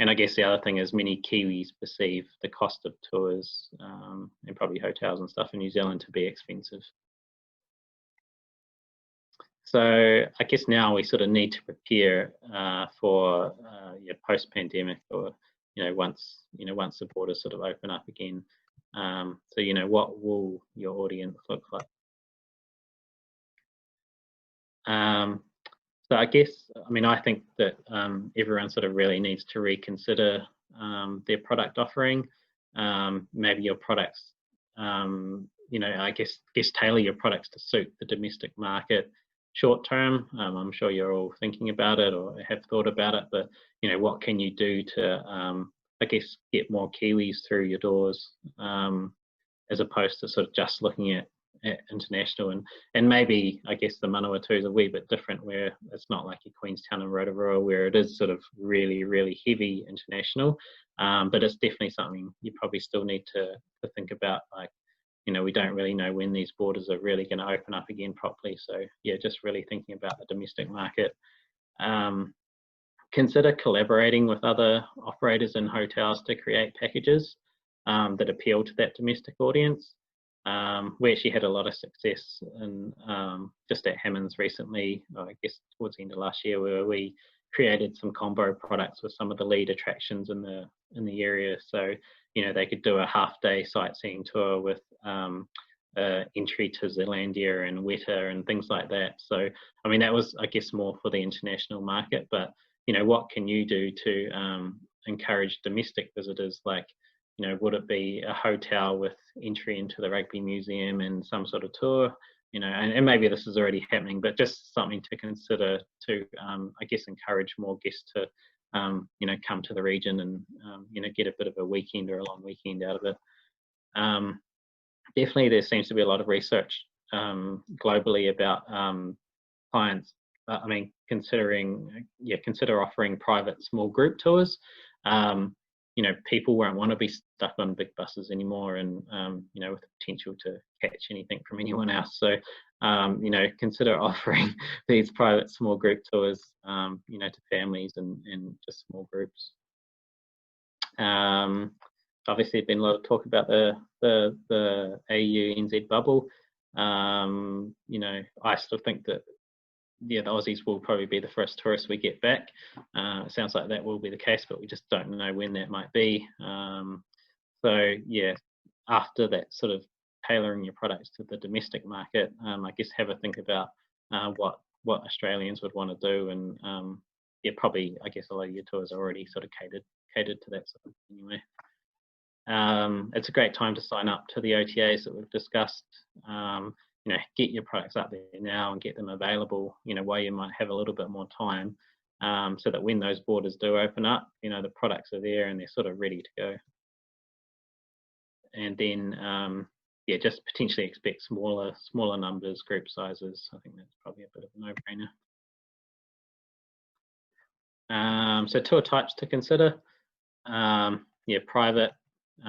And I guess the other thing is many Kiwis perceive the cost of tours and probably hotels and stuff in New Zealand to be expensive. So I guess now we sort of need to prepare for post-pandemic, or once the borders sort of open up again. So what will your audience look like? So I guess, I think that everyone sort of really needs to reconsider their product offering. Maybe your products, I guess tailor your products to suit the domestic market short term. I'm sure you're all thinking about it or have thought about it, but what can you do to, I guess, get more Kiwis through your doors, as opposed to sort of just looking at international, and maybe I guess the Manawatu is a wee bit different, where it's not like your Queenstown and Rotorua where it is sort of really heavy international, but it's definitely something you probably still need to think about. Like, we don't really know when these borders are really going to open up again properly, so yeah, just really thinking about the domestic market. Consider collaborating with other operators and hotels to create packages that appeal to that domestic audience. We actually had a lot of success in just at Hammonds recently, I guess towards the end of last year, where we created some combo products with some of the lead attractions in the area. So they could do a half-day sightseeing tour with entry to Zealandia and Weta and things like that. So that was, I guess, more for the international market. But what can you do to encourage domestic visitors? Like, would it be a hotel with entry into the Rugby Museum and some sort of tour? And maybe this is already happening, but just something to consider to, I guess, encourage more guests to, come to the region and, get a bit of a weekend or a long weekend out of it. Definitely, there seems to be a lot of research globally about clients. Consider offering private small group tours. People won't want to be stuck on big buses anymore, and with the potential to catch anything from anyone else. So consider offering these private small group tours to families and just small groups. Obviously, there's been a lot of talk about the AU-NZ bubble. I still think that the Aussies will probably be the first tourists we get back. It sounds like that will be the case, but we just don't know when that might be. So yeah, after that, sort of tailoring your products to the domestic market, I guess have a think about what Australians would want to do, and probably, I guess, a lot of your tours are already sort of catered to that sort of thing anyway. It's a great time to sign up to the OTAs that we've discussed. Get your products up there now and get them available, while you might have a little bit more time, so that when those borders do open up, the products are there and they're sort of ready to go. And then, just potentially expect smaller numbers, group sizes. I think that's probably a bit of a no-brainer. So tour types to consider. Private,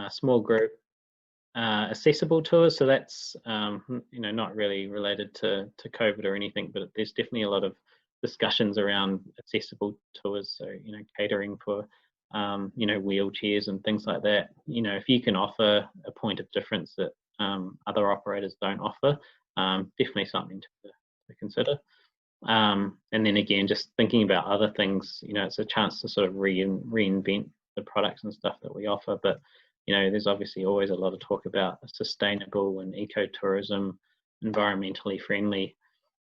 small group, accessible tours. So that's not really related to COVID or anything, but there's definitely a lot of discussions around accessible tours. So catering for wheelchairs and things like that. If you can offer a point of difference that other operators don't offer, definitely something to consider. And then again, just thinking about other things, it's a chance to sort of reinvent the products and stuff that we offer. But there's obviously always a lot of talk about sustainable and ecotourism, environmentally friendly.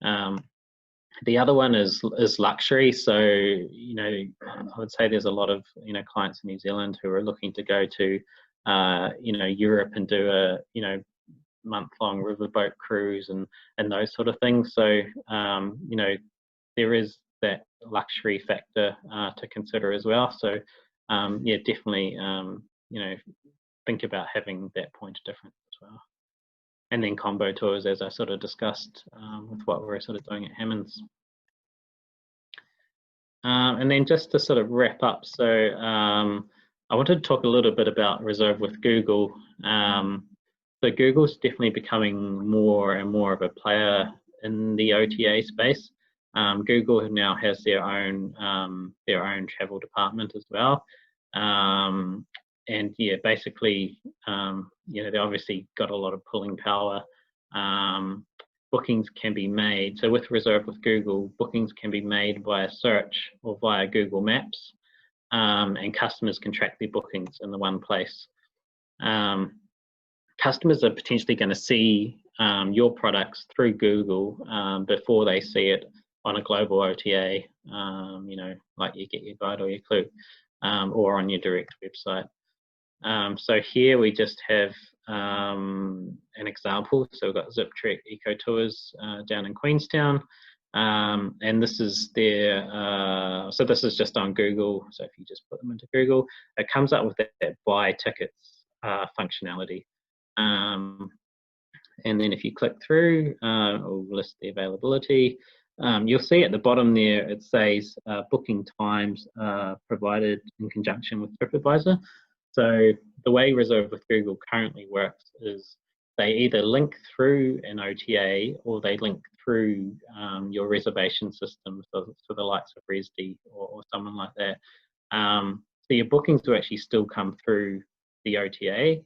The other one is luxury. So I would say there's a lot of clients in New Zealand who are looking to go to Europe and do a month-long riverboat cruise and those sort of things. So there is that luxury factor to consider as well. So definitely think about having that point of difference as well. And then combo tours, as I sort of discussed, with what we're sort of doing at Hammonds. And then just to sort of wrap up, so I wanted to talk a little bit about Reserve with Google. So Google's definitely becoming more and more of a player in the OTA space. Google now has their own travel department as well. And yeah, basically, they obviously got a lot of pulling power. Bookings can be made. So with Reserve with Google, bookings can be made via search or via Google Maps, and customers can track their bookings in the one place. Customers are potentially going to see your products through Google before they see it on a global OTA, like you Get Your Guide or Your Clue, or on your direct website. So here we just have an example. So we've got Zip Trek Eco Tours down in Queenstown, and this is their, so this is just on Google. So if you just put them into Google, it comes up with that buy tickets functionality. And then if you click through, it will list the availability. You'll see at the bottom there, it says booking times provided in conjunction with TripAdvisor. So the way Reserve with Google currently works is they either link through an OTA or they link through your reservation system, so the likes of Resd or someone like that. So your bookings will actually still come through the OTA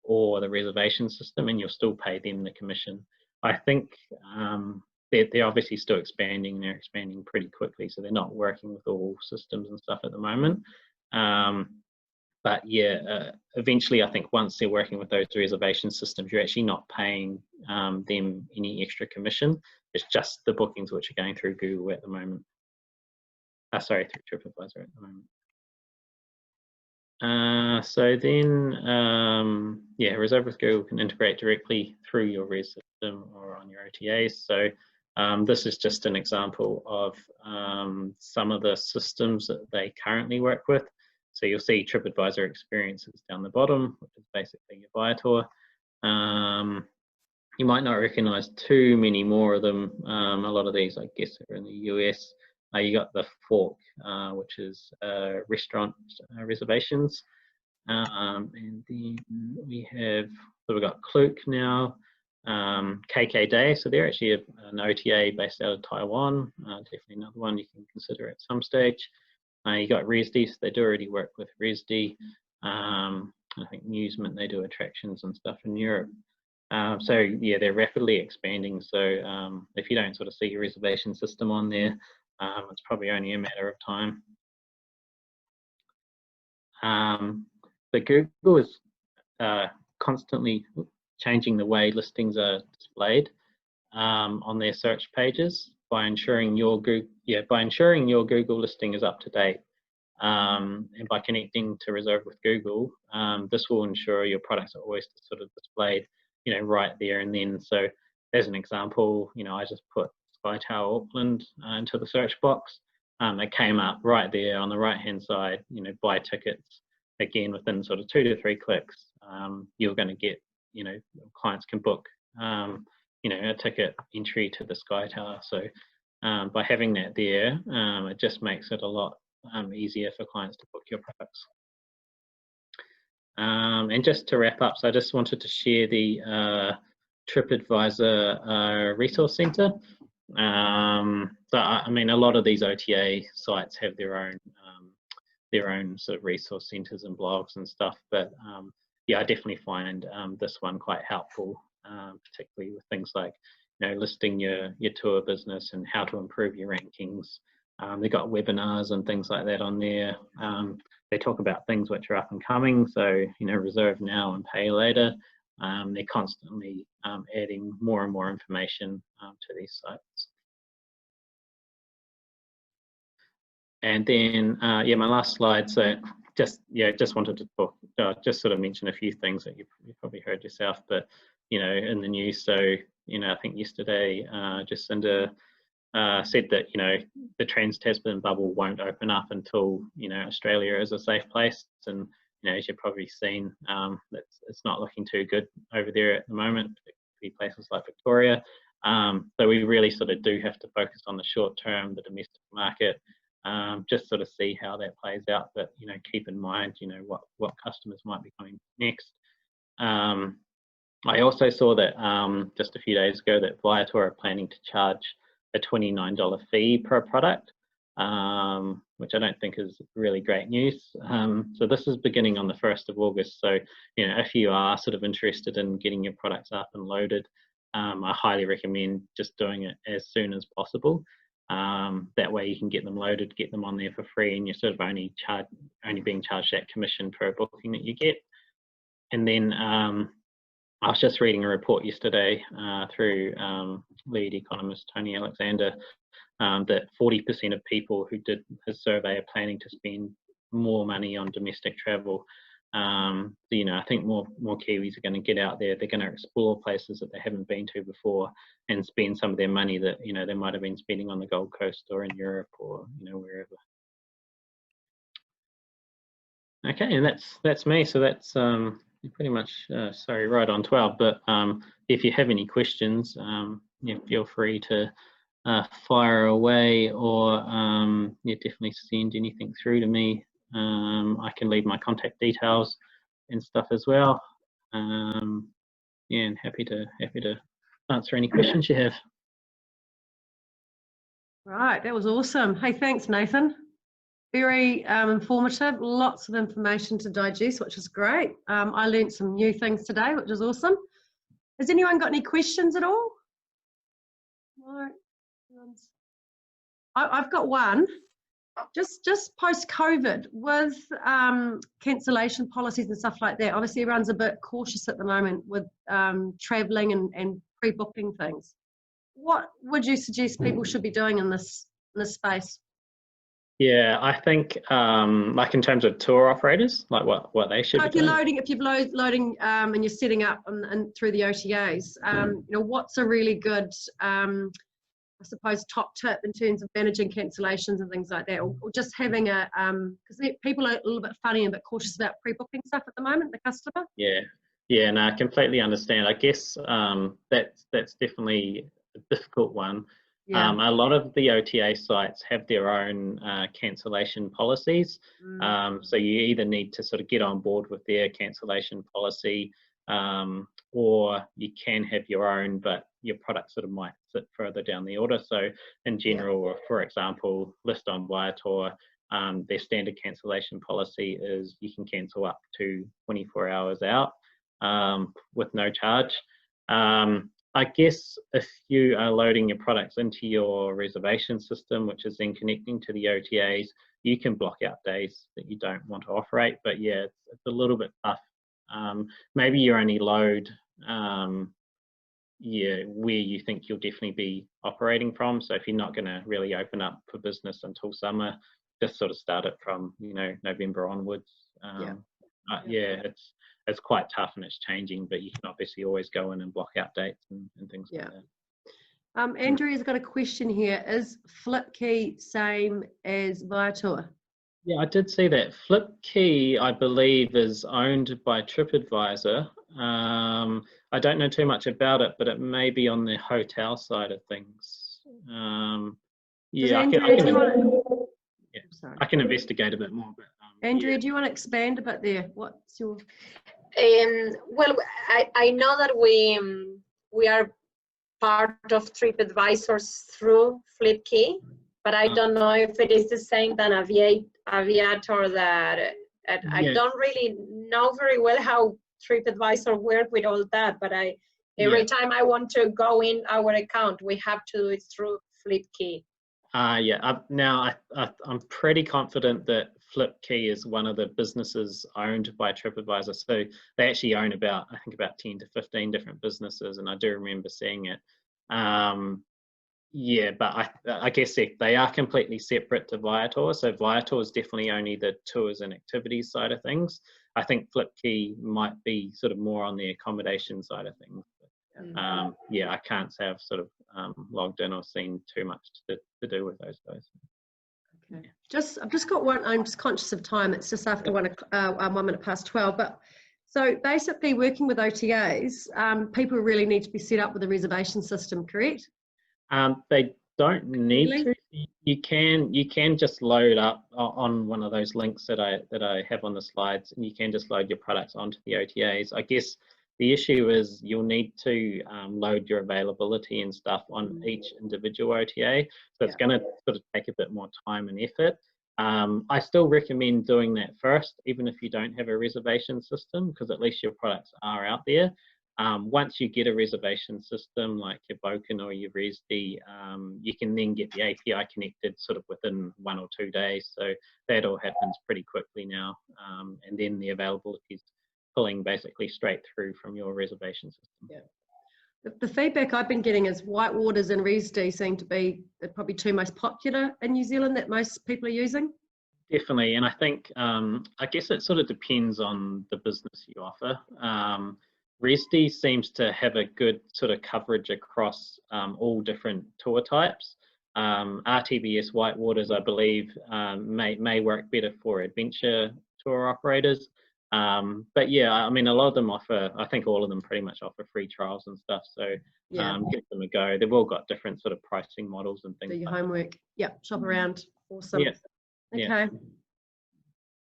or the reservation system, and you'll still pay them the commission. I think they're obviously still expanding. They're expanding pretty quickly, so they're not working with all systems and stuff at the moment. But yeah, eventually I think once they're working with those reservation systems, you're actually not paying them any extra commission. It's just the bookings which are going through Google at the moment. Sorry, through TripAdvisor at the moment. So then, yeah, Reserve with Google can integrate directly through your res system or on your OTAs. So this is just an example of some of the systems that they currently work with. So you'll see TripAdvisor Experiences down the bottom, which is basically your Viator. You might not recognize too many more of them. A lot of these, I guess, are in the US. You got the Fork, which is restaurant reservations. And then we have, so we've got Klook now, KK Day. So they're actually an OTA based out of Taiwan. Definitely another one you can consider at some stage. You got Resd, so they do already work with Resd. I think Newsment, they do attractions and stuff in Europe. So yeah, they're rapidly expanding. So if you don't sort of see your reservation system on there, it's probably only a matter of time. But Google is constantly changing the way listings are displayed on their search pages by ensuring your Google listing is up to date. And by connecting to Reserve with Google, this will ensure your products are always sort of displayed, right there and then. So as an example, I just put Sky Tower Auckland into the search box. It came up right there on the right hand side, buy tickets. Again, within sort of 2 to 3 clicks, you're going to get, clients can book, a ticket entry to the Sky Tower. So by having that there, it just makes it a lot easier for clients to book your products. And just to wrap up, so I just wanted to share the TripAdvisor Resource Center. So I mean, a lot of these OTA sites have their own sort of resource centers and blogs and stuff, but yeah, I definitely find this one quite helpful, particularly with things like listing your tour business and how to improve your rankings. They've got webinars and things like that on there. They talk about things which are up and coming, so reserve now and pay later. They're constantly adding more and more information to these sites. And then, yeah, my last slide. So just wanted to talk, just sort of mention a few things that you've probably heard yourself, but in the news. So I think yesterday, Jacinda said that the Trans-Tasman bubble won't open up until Australia is a safe place, and as you've probably seen, it's not looking too good over there at the moment, particularly places like Victoria. So we really sort of do have to focus on the short term, the domestic market. just sort of see how that plays out. But, you know, keep in mind, you know, what customers might be coming next. I also saw that just a few days ago that Viator are planning to charge a $29 fee per product, which I don't think is really great news. So this is beginning on the 1st of August. So, you know, if you are sort of interested in getting your products up and loaded, I highly recommend just doing it as soon as possible. That way you can get them loaded, get them on there for free, and you're sort of only being charged that commission per booking that you get. And then I was just reading a report yesterday through lead economist Tony Alexander that 40% of people who did his survey are planning to spend more money on domestic travel. So, you know, I think more Kiwis are going to get out there. They're going to explore places that they haven't been to before and spend some of their money that, you know, they might have been spending on the Gold Coast or in Europe or, you know, wherever. Okay, and that's me. So that's pretty much sorry, right on 12. But if you have any questions, yeah, feel free to fire away, or yeah, definitely send anything through to me. I can leave my contact details and stuff as well. Yeah, and happy to answer any questions you have. Right, that was awesome. Hey, thanks, Nathan. Very informative, lots of information to digest, which is great. I learned some new things today, which is awesome. Has anyone got any questions at all? No. I've got one. Just post-COVID, with cancellation policies and stuff like that, obviously everyone's a bit cautious at the moment with travelling and pre-booking things. What would you suggest people should be doing in this space? Yeah, I think like in terms of tour operators, like what they should be doing. If you're loading and you're setting up and through the OTAs, you know, what's a really good I suppose top tip in terms of managing cancellations and things like that, or just having a because people are a little bit funny and a bit cautious about pre-booking stuff at the moment, the customer. Yeah, no, I completely understand. I guess that's definitely a difficult one. Yeah. A lot of the OTA sites have their own cancellation policies. So you either need to sort of get on board with their cancellation policy, or you can have your own, but your product sort of might sit further down the order. So in general, or for example, list on Viator, their standard cancellation policy is you can cancel up to 24 hours out with no charge. I guess if you are loading your products into your reservation system, which is then connecting to the OTAs, you can block out days that you don't want to operate. But yeah, it's a little bit tough. Maybe you only load where you think you'll definitely be operating from. So if you're not going to really open up for business until summer, just sort of start it from, you know, November onwards. It's quite tough and it's changing, but you can obviously always go in and block out dates and things like that. Andrew's got a question here. Is FlipKey same as Viator? Yeah, I did see that. FlipKey, I believe, is owned by TripAdvisor. I don't know too much about it, but it may be on the hotel side of things. I can investigate a bit more. But, Andrea, do you want to expand a bit there? What's your... Well, I know that we are part of TripAdvisor through FlipKey, but I don't know if it is the same than Aviator. That I don't really know very well how TripAdvisor work with all that. But every time I want to go in our account, we have to do it through FlipKey. Now I'm pretty confident that FlipKey is one of the businesses owned by TripAdvisor. So they actually own about 10 to 15 different businesses, and I do remember seeing it. But I guess they are completely separate to Viator. So Viator is definitely only the tours and activities side of things. I think FlipKey might be sort of more on the accommodation side of things. I can't say I've sort of logged in or seen too much to do with those guys. Okay. I've just got one. I'm just conscious of time. It's just after 1 minute past 12. But so basically, working with OTAs, people really need to be set up with a reservation system, correct? They don't need Really? to. You can just load up on one of those links that I have on the slides, and you can just load your products onto the OTAs. I guess the issue is you'll need to load your availability and stuff on each individual OTA, so it's going to sort of take a bit more time and effort. I still recommend doing that first, even if you don't have a reservation system, because at least your products are out there. Once you get a reservation system like your Boken or your Resd, you can then get the API connected sort of within 1 or 2 days. So that all happens pretty quickly now. And then the availability is pulling basically straight through from your reservation system. Yeah. The feedback I've been getting is Whitewaters and Resd seem to be the probably two most popular in New Zealand that most people are using. Definitely, and I think I guess it sort of depends on the business you offer. Resd seems to have a good sort of coverage across all different tour types. RTBS Whitewaters, I believe, may work better for adventure tour operators. But yeah, I mean, a lot of them offer, I think all of them pretty much offer free trials and stuff. So give them a go. They've all got different sort of pricing models and things. Do your like homework. that. Yeah, shop around. Awesome. Yeah. Okay. Yeah.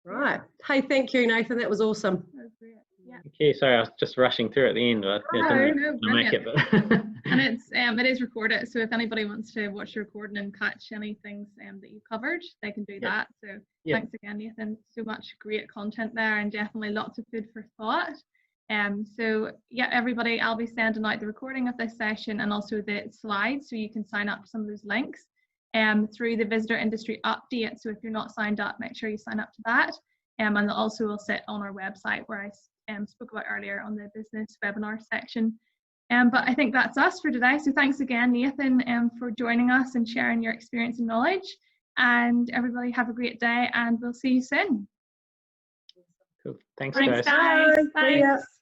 Right. Hey, thank you, Nathan. That was awesome. That was great. Yeah. Okay, sorry, I was just rushing through at the end. I didn't make it, but and it is recorded, so if anybody wants to watch the recording and catch any things that you covered, they can do that. So thanks again, Nathan. So much great content there, and definitely lots of food for thought. So yeah, everybody, I'll be sending out the recording of this session and also the slides, so you can sign up for some of those links through the visitor industry update. So if you're not signed up, make sure you sign up to that. And also will sit on our website where I spoke about earlier on the business webinar section. But I think that's us for today. So thanks again, Nathan, for joining us and sharing your experience and knowledge. And everybody have a great day, and we'll see you soon. cool. Thanks, Thanks, guys. guys. Thanks.